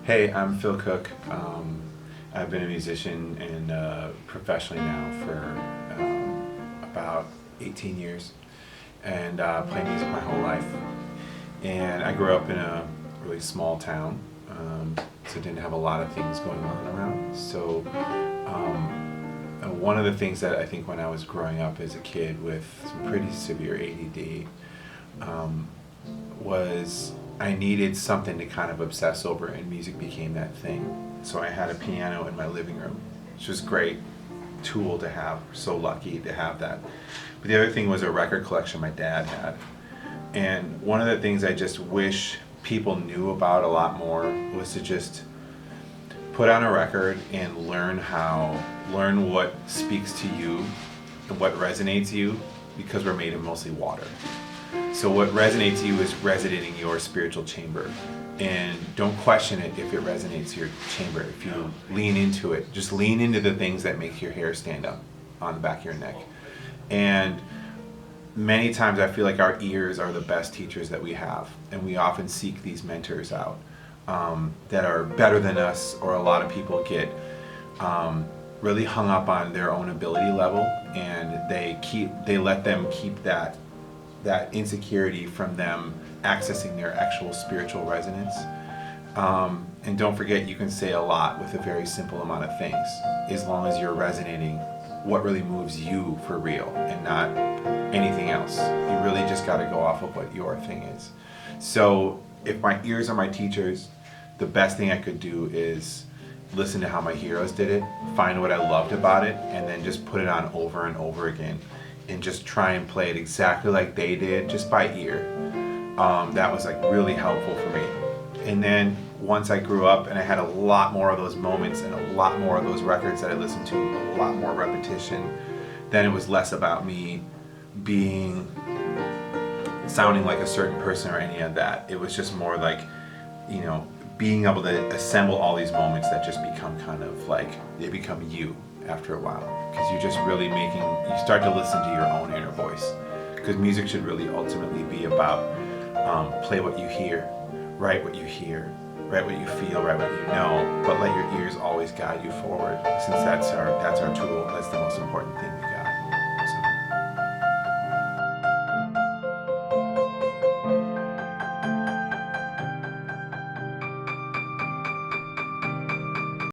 Hey, I'm Phil Cook. I've been a musician and professionally now for about 18 years and play music my whole life. And I grew up in a really small town, so didn't have a lot of things going on around. So one of the things that I think when I was growing up as a kid with some pretty severe ADD was I needed something to kind of obsess over, and music became that thing. So I had a piano in my living room, which was a great tool to have. So lucky to have that. But the other thing was a record collection my dad had. And one of the things I just wish people knew about a lot more was to just put on a record and learn what speaks to you and what resonates you, because we're made of mostly water. So what resonates you is resonating your spiritual chamber. And don't question it if it resonates your chamber. If you lean into it, just lean into the things that make your hair stand up on the back of your neck. And many times I feel like our ears are the best teachers that we have. And we often seek these mentors out that are better than us, or a lot of people get really hung up on their own ability level, and they let them keep that insecurity from them accessing their actual spiritual resonance. And don't forget, you can say a lot with a very simple amount of things, as long as you're resonating what really moves you for real and not anything else. You really just got to go off of what your thing is. So if my ears are my teachers, the best thing I could do is listen to how my heroes did it, find what I loved about it, and then just put it on over and over again, and just try and play it exactly like they did, just by ear. That was like really helpful for me. And then once I grew up and I had a lot more of those moments and a lot more of those records that I listened to, a lot more repetition, then it was less about me sounding like a certain person or any of that. It was just more like, being able to assemble all these moments that just become kind of like, they become you after a while, because you're just really you start to listen to your own inner voice, because music should really ultimately be about play what you hear, write what you hear, write what you feel, write what you know, but let your ears always guide you forward, since that's our tool.